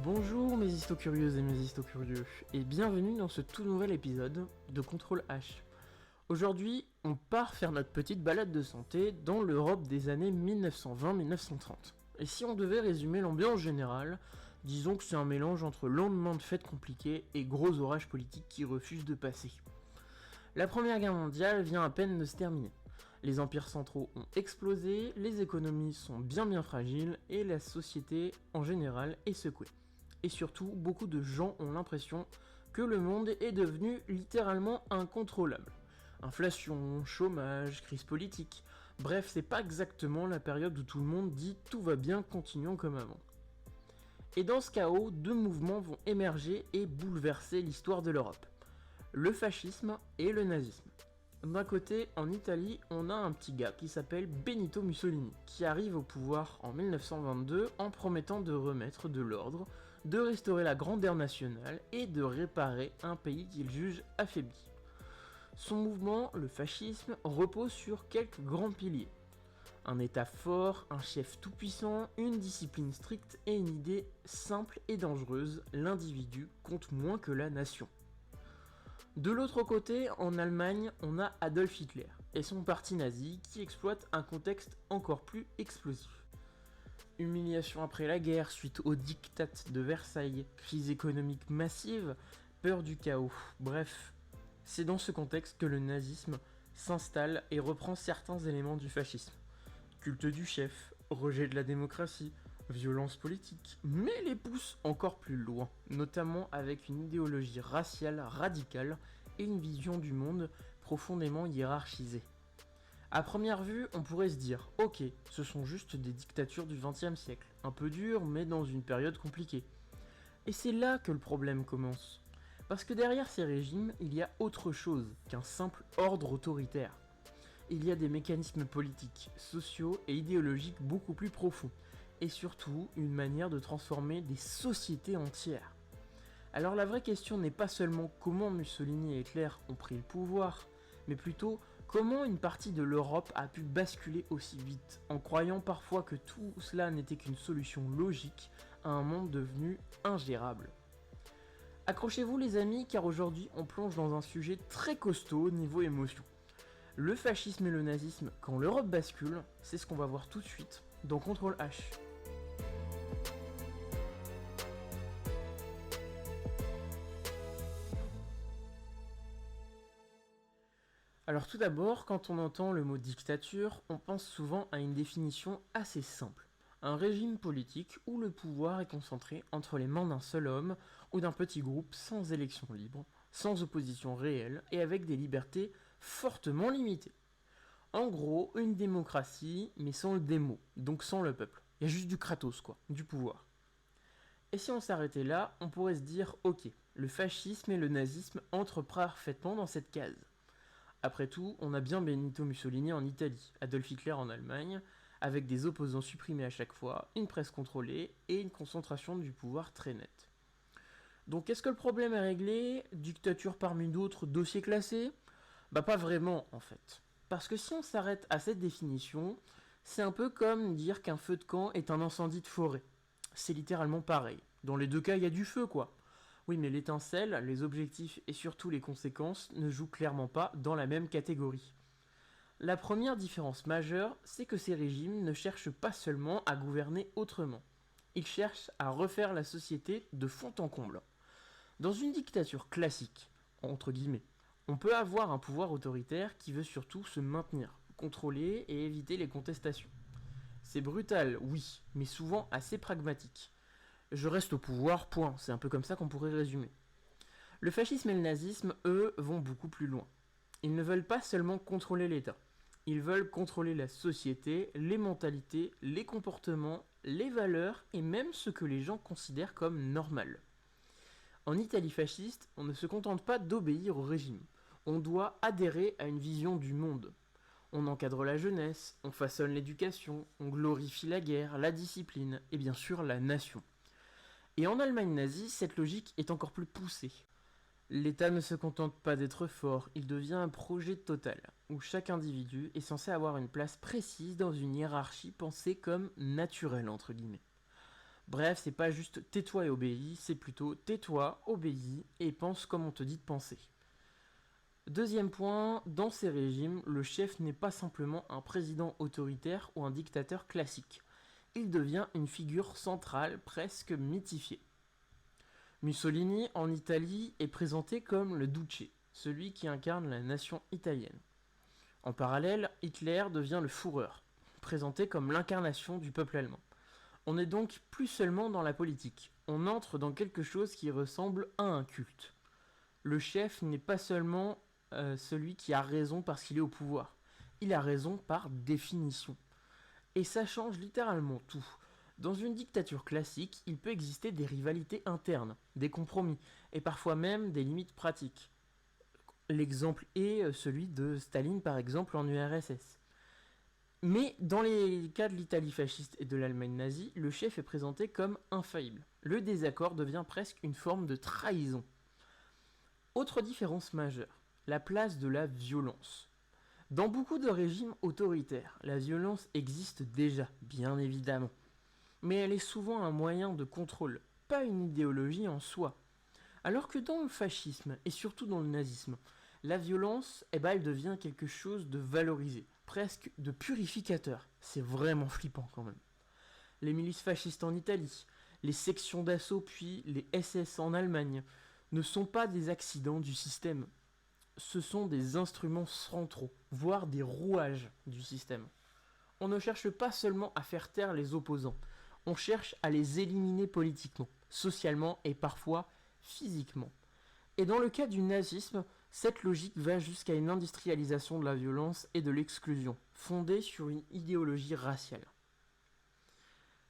Bonjour mes histocurieuses et mes histocurieux, et bienvenue dans ce tout nouvel épisode de Contrôle H. Aujourd'hui, on part faire notre petite balade de santé dans l'Europe des années 1920-1930. Et si on devait résumer l'ambiance générale, disons que c'est un mélange entre lendemain de fêtes compliquées et gros orages politiques qui refusent de passer. La Première Guerre mondiale vient à peine de se terminer. Les empires centraux ont explosé, les économies sont bien fragiles et la société en général est secouée. Et surtout, beaucoup de gens ont l'impression que le monde est devenu littéralement incontrôlable. Inflation, chômage, crise politique, bref, c'est pas exactement la période où tout le monde dit tout va bien, continuons comme avant. Et dans ce chaos, deux mouvements vont émerger et bouleverser l'histoire de l'Europe. Le fascisme et le nazisme. D'un côté, en Italie, on a un petit gars qui s'appelle Benito Mussolini, qui arrive au pouvoir en 1922 en promettant de remettre de l'ordre, de restaurer la grandeur nationale et de réparer un pays qu'il juge affaibli. Son mouvement, le fascisme, repose sur quelques grands piliers. Un état fort, un chef tout-puissant, une discipline stricte et une idée simple et dangereuse, l'individu compte moins que la nation. De l'autre côté, en Allemagne, on a Adolf Hitler et son parti nazi qui exploite un contexte encore plus explosif. Humiliation après la guerre suite au diktat de Versailles, crise économique massive, peur du chaos, bref, c'est dans ce contexte que le nazisme s'installe et reprend certains éléments du fascisme. Culte du chef, rejet de la démocratie, violence politique, mais les pousse encore plus loin, notamment avec une idéologie raciale radicale et une vision du monde profondément hiérarchisée. A première vue, on pourrait se dire, ok, ce sont juste des dictatures du XXe siècle, un peu dures mais dans une période compliquée. Et c'est là que le problème commence. Parce que derrière ces régimes, il y a autre chose qu'un simple ordre autoritaire. Il y a des mécanismes politiques, sociaux et idéologiques beaucoup plus profonds, et surtout une manière de transformer des sociétés entières. Alors la vraie question n'est pas seulement comment Mussolini et Hitler ont pris le pouvoir, mais plutôt comment une partie de l'Europe a pu basculer aussi vite, en croyant parfois que tout cela n'était qu'une solution logique à un monde devenu ingérable. Accrochez-vous les amis, car aujourd'hui on plonge dans un sujet très costaud niveau émotion. Le fascisme et le nazisme, quand l'Europe bascule, c'est ce qu'on va voir tout de suite dans Contrôle H. Alors tout d'abord, quand on entend le mot dictature, on pense souvent à une définition assez simple. Un régime politique où le pouvoir est concentré entre les mains d'un seul homme ou d'un petit groupe sans élection libre, sans opposition réelle et avec des libertés fortement limitées. En gros, une démocratie, mais sans le démo, donc sans le peuple. Il y a juste du Kratos quoi, du pouvoir. Et si on s'arrêtait là, on pourrait se dire, ok, le fascisme et le nazisme entrent parfaitement dans cette case. Après tout, on a bien Benito Mussolini en Italie, Adolf Hitler en Allemagne, avec des opposants supprimés à chaque fois, une presse contrôlée et une concentration du pouvoir très nette. Donc est-ce que le problème est réglé? Dictature parmi d'autres, dossier classé? Bah pas vraiment en fait. Parce que si on s'arrête à cette définition, c'est un peu comme dire qu'un feu de camp est un incendie de forêt. C'est littéralement pareil. Dans les deux cas, il y a du feu quoi. Oui, mais l'étincelle, les objectifs et surtout les conséquences ne jouent clairement pas dans la même catégorie. La première différence majeure, c'est que ces régimes ne cherchent pas seulement à gouverner autrement. Ils cherchent à refaire la société de fond en comble. Dans une dictature classique, entre guillemets, on peut avoir un pouvoir autoritaire qui veut surtout se maintenir, contrôler et éviter les contestations. C'est brutal, oui, mais souvent assez pragmatique. Je reste au pouvoir, point, c'est un peu comme ça qu'on pourrait résumer. Le fascisme et le nazisme, eux, vont beaucoup plus loin. Ils ne veulent pas seulement contrôler l'État. Ils veulent contrôler la société, les mentalités, les comportements, les valeurs et même ce que les gens considèrent comme normal. En Italie fasciste, on ne se contente pas d'obéir au régime. On doit adhérer à une vision du monde. On encadre la jeunesse, on façonne l'éducation, on glorifie la guerre, la discipline et bien sûr la nation. Et en Allemagne nazie, cette logique est encore plus poussée. L'État ne se contente pas d'être fort, il devient un projet total, où chaque individu est censé avoir une place précise dans une hiérarchie pensée comme naturelle entre guillemets. Bref, c'est pas juste tais-toi et obéis, c'est plutôt tais-toi, obéis et pense comme on te dit de penser. Deuxième point, dans ces régimes, le chef n'est pas simplement un président autoritaire ou un dictateur classique. Il devient une figure centrale, presque mythifiée. Mussolini, en Italie, est présenté comme le Duce, celui qui incarne la nation italienne. En parallèle, Hitler devient le Führer, présenté comme l'incarnation du peuple allemand. On n'est donc plus seulement dans la politique, on entre dans quelque chose qui ressemble à un culte. Le chef n'est pas seulement celui qui a raison parce qu'il est au pouvoir, il a raison par définition. Et ça change littéralement tout. Dans une dictature classique, il peut exister des rivalités internes, des compromis, et parfois même des limites pratiques. L'exemple est celui de Staline par exemple en URSS. Mais dans les cas de l'Italie fasciste et de l'Allemagne nazie, le chef est présenté comme infaillible. Le désaccord devient presque une forme de trahison. Autre différence majeure, la place de la violence. Dans beaucoup de régimes autoritaires, la violence existe déjà, bien évidemment. Mais elle est souvent un moyen de contrôle, pas une idéologie en soi. Alors que dans le fascisme, et surtout dans le nazisme, la violence, elle devient quelque chose de valorisé, presque de purificateur. C'est vraiment flippant quand même. Les milices fascistes en Italie, les sections d'assaut puis les SS en Allemagne ne sont pas des accidents du système. Ce sont des instruments centraux, voire des rouages du système. On ne cherche pas seulement à faire taire les opposants, on cherche à les éliminer politiquement, socialement et parfois physiquement. Et dans le cas du nazisme, cette logique va jusqu'à une industrialisation de la violence et de l'exclusion, fondée sur une idéologie raciale.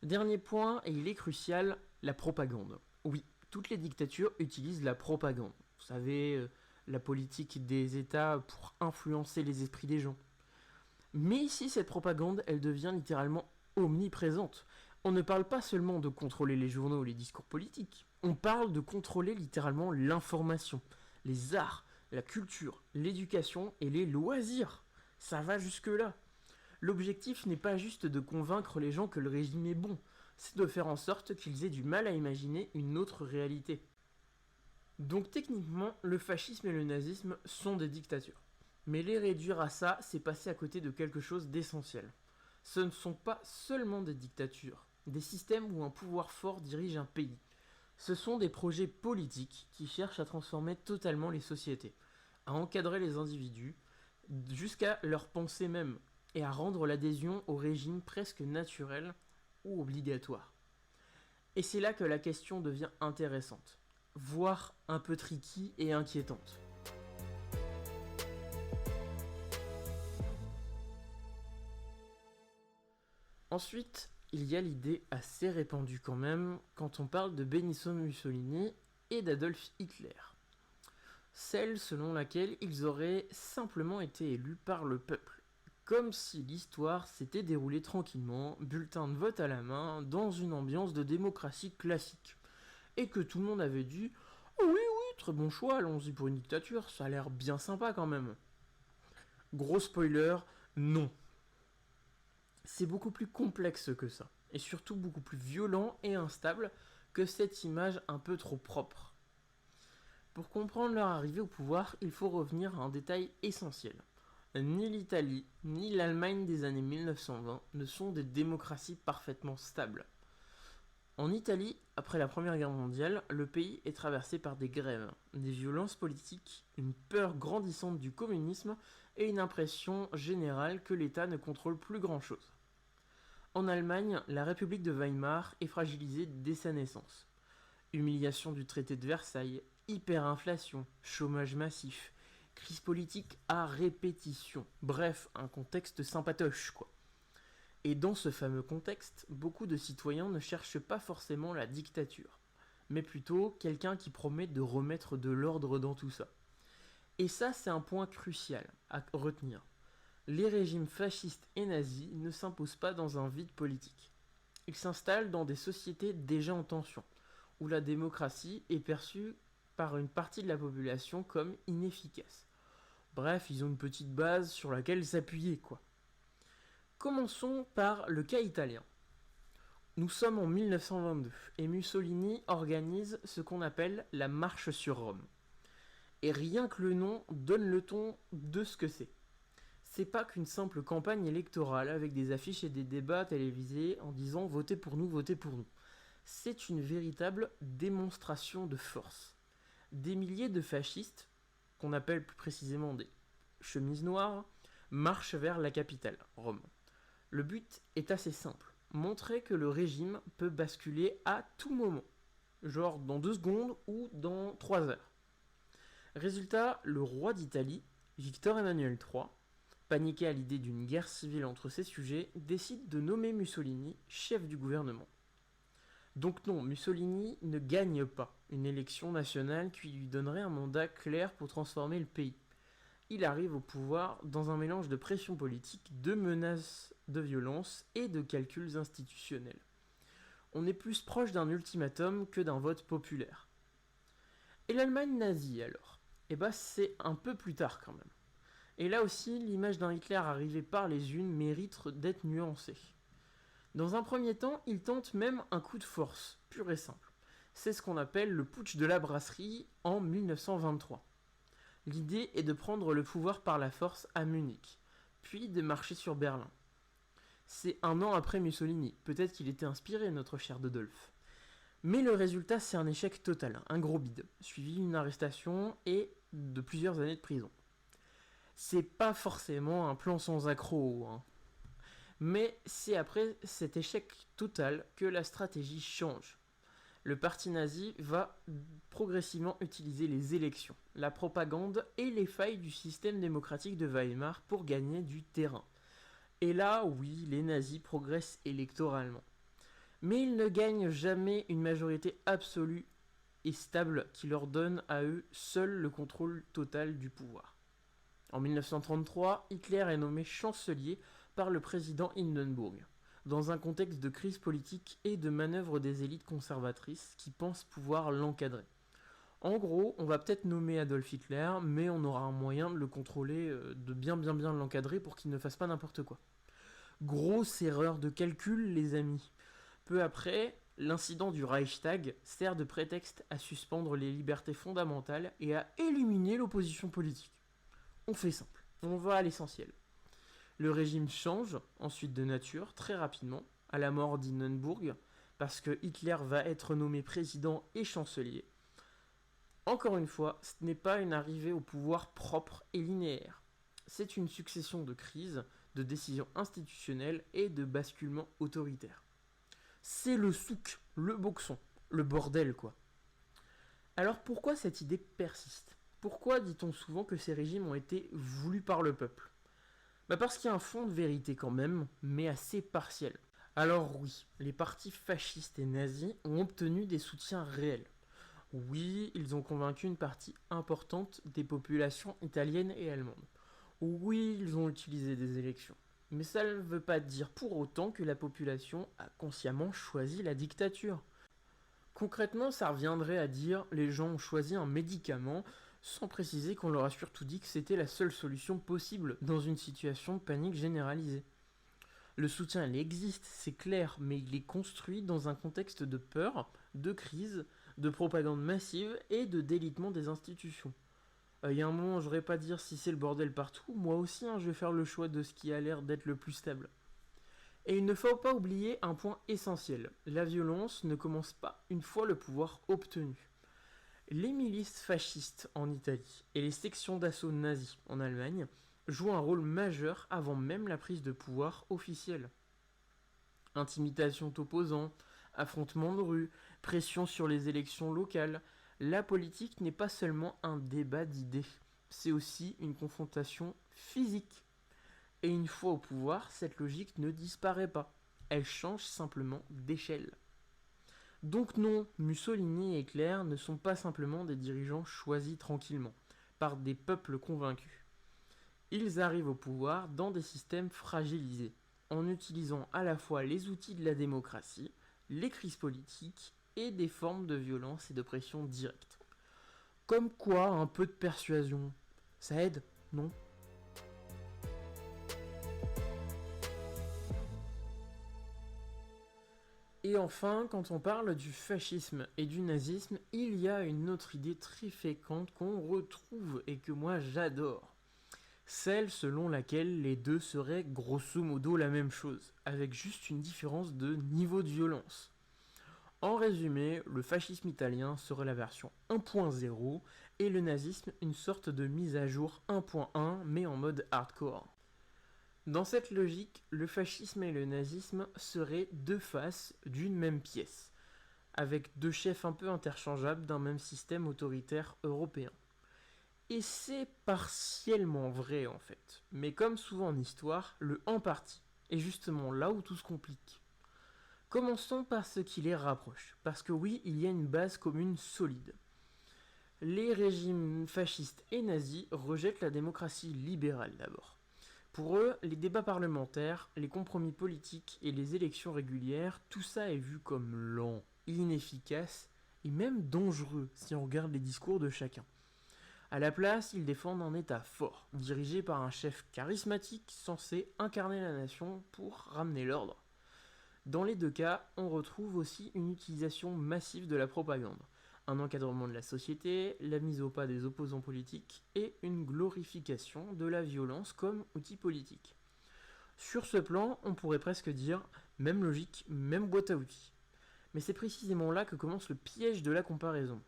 Dernier point, et il est crucial, la propagande. Oui, toutes les dictatures utilisent la propagande. Vous savez, la politique des États pour influencer les esprits des gens. Mais ici, cette propagande, elle devient littéralement omniprésente. On ne parle pas seulement de contrôler les journaux ou les discours politiques, on parle de contrôler littéralement l'information, les arts, la culture, l'éducation et les loisirs. Ça va jusque-là. L'objectif n'est pas juste de convaincre les gens que le régime est bon, c'est de faire en sorte qu'ils aient du mal à imaginer une autre réalité. Donc techniquement, le fascisme et le nazisme sont des dictatures. Mais les réduire à ça, c'est passer à côté de quelque chose d'essentiel. Ce ne sont pas seulement des dictatures, des systèmes où un pouvoir fort dirige un pays. Ce sont des projets politiques qui cherchent à transformer totalement les sociétés, à encadrer les individus, jusqu'à leur pensée même, et à rendre l'adhésion au régime presque naturel ou obligatoire. Et c'est là que la question devient intéressante, voire un peu tricky et inquiétante. Ensuite, il y a l'idée assez répandue quand même quand on parle de Benito Mussolini et d'Adolf Hitler. Celle selon laquelle ils auraient simplement été élus par le peuple. Comme si l'histoire s'était déroulée tranquillement, bulletin de vote à la main, dans une ambiance de démocratie classique. Et que tout le monde avait dit « Oh oui, oui, très bon choix, allons-y pour une dictature, ça a l'air bien sympa quand même. » Gros spoiler, non. C'est beaucoup plus complexe que ça, et surtout beaucoup plus violent et instable que cette image un peu trop propre. Pour comprendre leur arrivée au pouvoir, il faut revenir à un détail essentiel. Ni l'Italie, ni l'Allemagne des années 1920 ne sont des démocraties parfaitement stables. En Italie, après la Première Guerre mondiale, le pays est traversé par des grèves, des violences politiques, une peur grandissante du communisme et une impression générale que l'État ne contrôle plus grand-chose. En Allemagne, la République de Weimar est fragilisée dès sa naissance. Humiliation du traité de Versailles, hyperinflation, chômage massif, crise politique à répétition. Bref, un contexte sympatoche, quoi. Et dans ce fameux contexte, beaucoup de citoyens ne cherchent pas forcément la dictature, mais plutôt quelqu'un qui promet de remettre de l'ordre dans tout ça. Et ça, c'est un point crucial à retenir. Les régimes fascistes et nazis ne s'imposent pas dans un vide politique. Ils s'installent dans des sociétés déjà en tension, où la démocratie est perçue par une partie de la population comme inefficace. Bref, ils ont une petite base sur laquelle s'appuyer, quoi. Commençons par le cas italien. Nous sommes en 1922 et Mussolini organise ce qu'on appelle la marche sur Rome. Et rien que le nom donne le ton de ce que c'est. C'est pas qu'une simple campagne électorale avec des affiches et des débats télévisés en disant votez pour nous, votez pour nous. C'est une véritable démonstration de force. Des milliers de fascistes, qu'on appelle plus précisément des chemises noires, marchent vers la capitale, Rome. Le but est assez simple, montrer que le régime peut basculer à tout moment, genre dans 2 secondes ou dans 3 heures. Résultat, le roi d'Italie, Victor Emmanuel III, paniqué à l'idée d'une guerre civile entre ses sujets, décide de nommer Mussolini chef du gouvernement. Donc non, Mussolini ne gagne pas une élection nationale qui lui donnerait un mandat clair pour transformer le pays. Il arrive au pouvoir dans un mélange de pression politique, de menaces de violence et de calculs institutionnels. On est plus proche d'un ultimatum que d'un vote populaire. Et l'Allemagne nazie alors? Eh ben c'est un peu plus tard quand même. Et là aussi, l'image d'un Hitler arrivé par les unes mérite d'être nuancée. Dans un premier temps, il tente même un coup de force, pur et simple. C'est ce qu'on appelle le putsch de la brasserie en 1923. L'idée est de prendre le pouvoir par la force à Munich, puis de marcher sur Berlin. C'est 1 an après Mussolini, peut-être qu'il était inspiré, notre cher Dodolphe. Mais le résultat, c'est un échec total, un gros bide, suivi d'une arrestation et de plusieurs années de prison. C'est pas forcément un plan sans accroc, hein. Mais c'est après cet échec total que la stratégie change. Le parti nazi va progressivement utiliser les élections, la propagande et les failles du système démocratique de Weimar pour gagner du terrain. Et là, oui, les nazis progressent électoralement. Mais ils ne gagnent jamais une majorité absolue et stable qui leur donne à eux seuls le contrôle total du pouvoir. En 1933, Hitler est nommé chancelier par le président Hindenburg, dans un contexte de crise politique et de manœuvre des élites conservatrices qui pensent pouvoir l'encadrer. En gros, on va peut-être nommer Adolf Hitler, mais on aura un moyen de le contrôler, de bien l'encadrer pour qu'il ne fasse pas n'importe quoi. Grosse erreur de calcul, les amis. Peu après, l'incident du Reichstag sert de prétexte à suspendre les libertés fondamentales et à éliminer l'opposition politique. On fait simple, on va à l'essentiel. Le régime change ensuite de nature très rapidement à la mort d'Hindenburg parce que Hitler va être nommé président et chancelier. Encore une fois, ce n'est pas une arrivée au pouvoir propre et linéaire. C'est une succession de crises, de décisions institutionnelles et de basculements autoritaires. C'est le souk, le boxon, le bordel quoi. Alors pourquoi cette idée persiste? Pourquoi dit-on souvent que ces régimes ont été voulus par le peuple? Parce qu'il y a un fond de vérité quand même, mais assez partiel. Alors oui, les partis fascistes et nazis ont obtenu des soutiens réels. Oui, ils ont convaincu une partie importante des populations italiennes et allemandes. Oui, ils ont utilisé des élections. Mais ça ne veut pas dire pour autant que la population a consciemment choisi la dictature. Concrètement, ça reviendrait à dire les gens ont choisi un médicament sans préciser qu'on leur a surtout dit que c'était la seule solution possible dans une situation de panique généralisée. Le soutien, il existe, c'est clair, mais il est construit dans un contexte de peur, de crise, de propagande massive et de délitement des institutions. Il y a un moment, je n'aurais pas dire si c'est le bordel partout, moi aussi, je vais faire le choix de ce qui a l'air d'être le plus stable. Et il ne faut pas oublier un point essentiel, la violence ne commence pas une fois le pouvoir obtenu. Les milices fascistes en Italie et les sections d'assaut nazis en Allemagne jouent un rôle majeur avant même la prise de pouvoir officielle. Intimidation d'opposants, affrontements de rue, pression sur les élections locales, la politique n'est pas seulement un débat d'idées, c'est aussi une confrontation physique. Et une fois au pouvoir, cette logique ne disparaît pas, elle change simplement d'échelle. Donc non, Mussolini et Hitler ne sont pas simplement des dirigeants choisis tranquillement, par des peuples convaincus. Ils arrivent au pouvoir dans des systèmes fragilisés, en utilisant à la fois les outils de la démocratie, les crises politiques et des formes de violence et de pression directe. Comme quoi, un peu de persuasion, ça aide, non ? Et enfin, quand on parle du fascisme et du nazisme, il y a une autre idée très fréquente qu'on retrouve et que moi j'adore. Celle selon laquelle les deux seraient grosso modo la même chose, avec juste une différence de niveau de violence. En résumé, le fascisme italien serait la version 1.0 et le nazisme une sorte de mise à jour 1.1 mais en mode hardcore. Dans cette logique, le fascisme et le nazisme seraient deux faces d'une même pièce, avec deux chefs un peu interchangeables d'un même système autoritaire européen. Et c'est partiellement vrai en fait, mais comme souvent en histoire, le en partie est justement là où tout se complique. Commençons par ce qui les rapproche, parce que oui, il y a une base commune solide. Les régimes fascistes et nazis rejettent la démocratie libérale d'abord. Pour eux, les débats parlementaires, les compromis politiques et les élections régulières, tout ça est vu comme lent, inefficace et même dangereux si on regarde les discours de chacun. À la place, ils défendent un État fort, dirigé par un chef charismatique censé incarner la nation pour ramener l'ordre. Dans les deux cas, on retrouve aussi une utilisation massive de la propagande, un encadrement de la société, la mise au pas des opposants politiques et une glorification de la violence comme outil politique. Sur ce plan, on pourrait presque dire même logique, même boîte à outils. Mais c'est précisément là que commence le piège de la comparaison.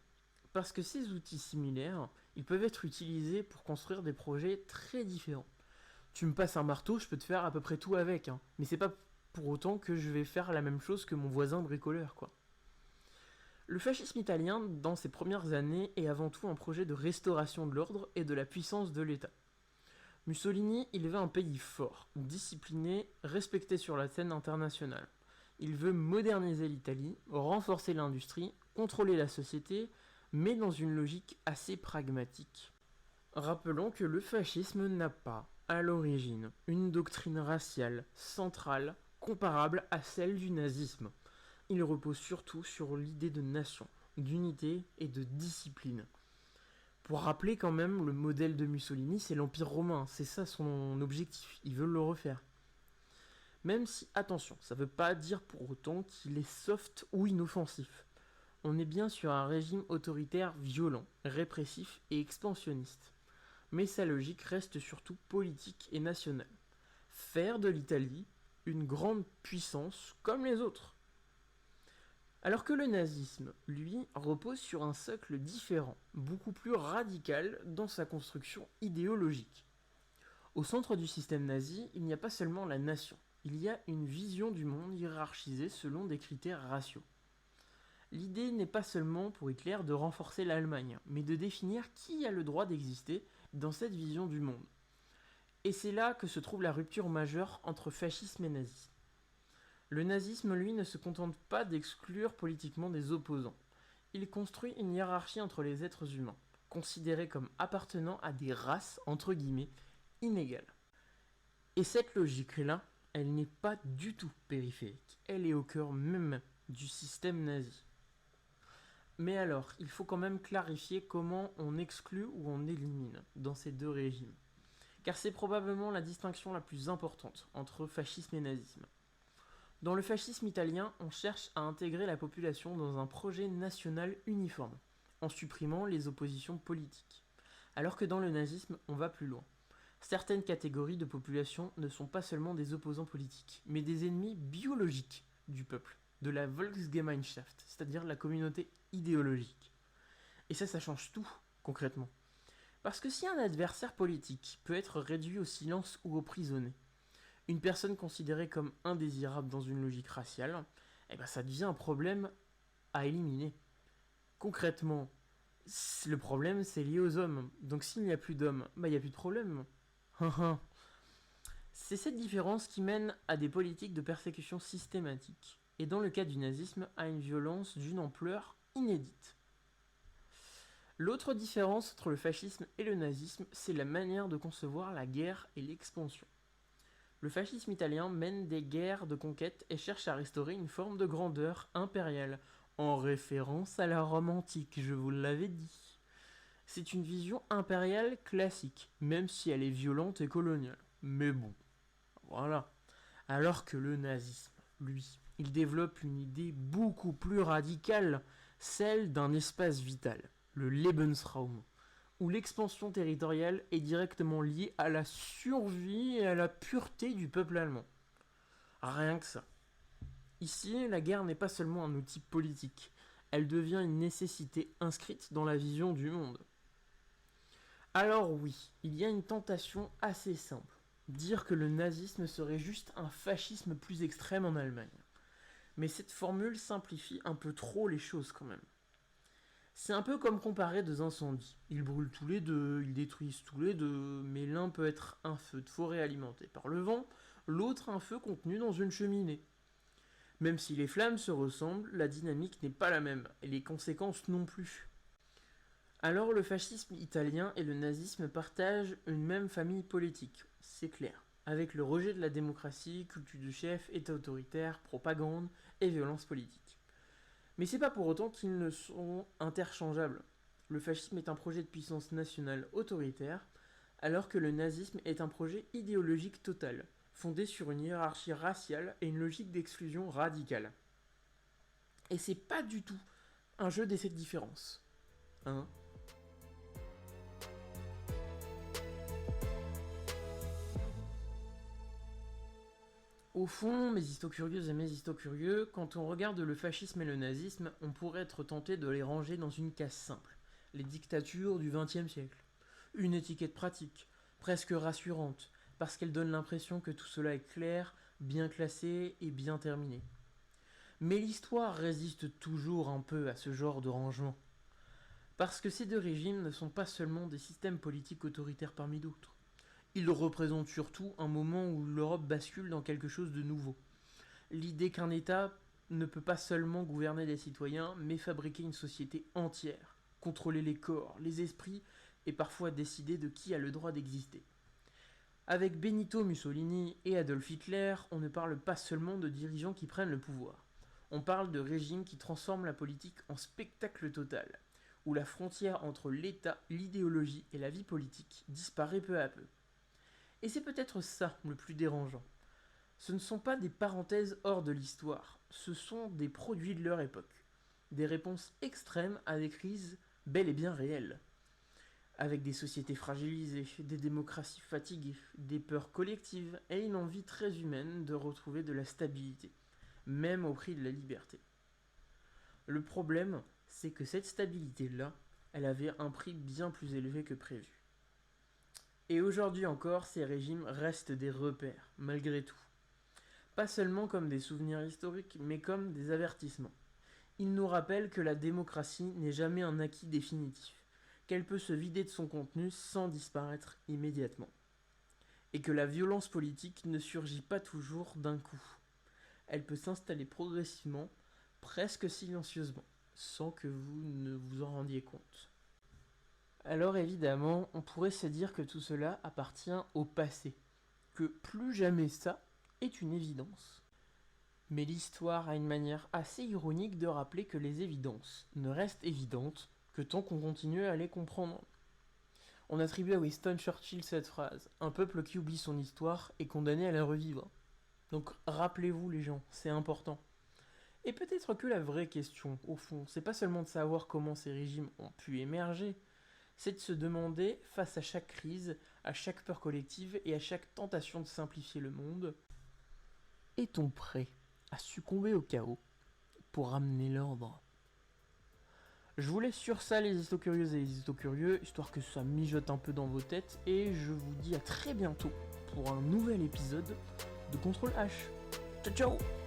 Parce que ces outils similaires, ils peuvent être utilisés pour construire des projets très différents. Tu me passes un marteau, je peux te faire à peu près tout avec, hein. Mais c'est pas pour autant que je vais faire la même chose que mon voisin bricoleur, quoi. Le fascisme italien, dans ses premières années, est avant tout un projet de restauration de l'ordre et de la puissance de l'État. Mussolini, il veut un pays fort, discipliné, respecté sur la scène internationale. Il veut moderniser l'Italie, renforcer l'industrie, contrôler la société, mais dans une logique assez pragmatique. Rappelons que le fascisme n'a pas, à l'origine, une doctrine raciale centrale comparable à celle du nazisme. Il repose surtout sur l'idée de nation, d'unité et de discipline. Pour rappeler quand même, le modèle de Mussolini, c'est l'Empire romain, c'est ça son objectif, ils veulent le refaire. Même si, attention, ça ne veut pas dire pour autant qu'il est soft ou inoffensif. On est bien sur un régime autoritaire violent, répressif et expansionniste. Mais sa logique reste surtout politique et nationale. Faire de l'Italie une grande puissance comme les autres. Alors que le nazisme, lui, repose sur un socle différent, beaucoup plus radical dans sa construction idéologique. Au centre du système nazi, il n'y a pas seulement la nation, il y a une vision du monde hiérarchisée selon des critères raciaux. L'idée n'est pas seulement pour Hitler de renforcer l'Allemagne, mais de définir qui a le droit d'exister dans cette vision du monde. Et c'est là que se trouve la rupture majeure entre fascisme et nazisme. Le nazisme, lui, ne se contente pas d'exclure politiquement des opposants. Il construit une hiérarchie entre les êtres humains, considérés comme appartenant à des races, entre guillemets, inégales. Et cette logique-là, elle n'est pas du tout périphérique, elle est au cœur même du système nazi. Mais alors, il faut quand même clarifier comment on exclut ou on élimine dans ces deux régimes. Car c'est probablement la distinction la plus importante entre fascisme et nazisme. Dans le fascisme italien, on cherche à intégrer la population dans un projet national uniforme, en supprimant les oppositions politiques. Alors que dans le nazisme, on va plus loin. Certaines catégories de population ne sont pas seulement des opposants politiques, mais des ennemis biologiques du peuple, de la Volksgemeinschaft, c'est-à-dire la communauté idéologique. Et ça change tout, concrètement. Parce que si un adversaire politique peut être réduit au silence ou emprisonné, une personne considérée comme indésirable dans une logique raciale, ça devient un problème à éliminer. Concrètement, le problème c'est lié aux hommes. Donc s'il n'y a plus d'hommes, il n'y a plus de problème. C'est cette différence qui mène à des politiques de persécution systématique, et dans le cas du nazisme, à une violence d'une ampleur inédite. L'autre différence entre le fascisme et le nazisme, c'est la manière de concevoir la guerre et l'expansion. Le fascisme italien mène des guerres de conquête et cherche à restaurer une forme de grandeur impériale, en référence à la Rome antique, je vous l'avais dit. C'est une vision impériale classique, même si elle est violente et coloniale. Mais bon, voilà. Alors que le nazisme, lui, il développe une idée beaucoup plus radicale, celle d'un espace vital, le Lebensraum, où l'expansion territoriale est directement liée à la survie et à la pureté du peuple allemand. Rien que ça. Ici, la guerre n'est pas seulement un outil politique, elle devient une nécessité inscrite dans la vision du monde. Alors oui, il y a une tentation assez simple, dire que le nazisme serait juste un fascisme plus extrême en Allemagne. Mais cette formule simplifie un peu trop les choses quand même. C'est un peu comme comparer deux incendies. Ils brûlent tous les deux, ils détruisent tous les deux, mais l'un peut être un feu de forêt alimenté par le vent, l'autre un feu contenu dans une cheminée. Même si les flammes se ressemblent, la dynamique n'est pas la même, et les conséquences non plus. Alors le fascisme italien et le nazisme partagent une même famille politique, c'est clair, avec le rejet de la démocratie, culture du chef, état autoritaire, propagande et violence politique. Mais c'est pas pour autant qu'ils ne sont interchangeables. Le fascisme est un projet de puissance nationale autoritaire, alors que le nazisme est un projet idéologique total, fondé sur une hiérarchie raciale et une logique d'exclusion radicale. Et c'est pas du tout un jeu d'essais de différence. Hein ? Au fond, mes histocurieuses et mes histocurieux, quand on regarde le fascisme et le nazisme, on pourrait être tenté de les ranger dans une case simple. Les dictatures du XXe siècle. Une étiquette pratique, presque rassurante, parce qu'elle donne l'impression que tout cela est clair, bien classé et bien terminé. Mais l'histoire résiste toujours un peu à ce genre de rangement. Parce que ces deux régimes ne sont pas seulement des systèmes politiques autoritaires parmi d'autres. Ils représentent surtout un moment où l'Europe bascule dans quelque chose de nouveau. L'idée qu'un État ne peut pas seulement gouverner des citoyens, mais fabriquer une société entière, contrôler les corps, les esprits, et parfois décider de qui a le droit d'exister. Avec Benito Mussolini et Adolf Hitler, on ne parle pas seulement de dirigeants qui prennent le pouvoir. On parle de régimes qui transforment la politique en spectacle total, où la frontière entre l'État, l'idéologie et la vie politique disparaît peu à peu. Et c'est peut-être ça le plus dérangeant. Ce ne sont pas des parenthèses hors de l'histoire, ce sont des produits de leur époque. Des réponses extrêmes à des crises bel et bien réelles. Avec des sociétés fragilisées, des démocraties fatiguées, des peurs collectives et une envie très humaine de retrouver de la stabilité, même au prix de la liberté. Le problème, c'est que cette stabilité-là, elle avait un prix bien plus élevé que prévu. Et aujourd'hui encore, ces régimes restent des repères, malgré tout. Pas seulement comme des souvenirs historiques, mais comme des avertissements. Ils nous rappellent que la démocratie n'est jamais un acquis définitif, qu'elle peut se vider de son contenu sans disparaître immédiatement. Et que la violence politique ne surgit pas toujours d'un coup. Elle peut s'installer progressivement, presque silencieusement, sans que vous ne vous en rendiez compte. Alors évidemment, on pourrait se dire que tout cela appartient au passé, que plus jamais ça est une évidence. Mais l'histoire a une manière assez ironique de rappeler que les évidences ne restent évidentes que tant qu'on continue à les comprendre. On attribue à Winston Churchill cette phrase: un peuple qui oublie son histoire est condamné à la revivre. Donc rappelez-vous les gens, c'est important. Et peut-être que la vraie question, au fond, c'est pas seulement de savoir comment ces régimes ont pu émerger, c'est de se demander, face à chaque crise, à chaque peur collective et à chaque tentation de simplifier le monde, est-on prêt à succomber au chaos pour ramener l'ordre? Je vous laisse sur ça les histocurieuses et les histocurieux, histoire que ça mijote un peu dans vos têtes, et je vous dis à très bientôt pour un nouvel épisode de Contrôle H. Ciao ciao!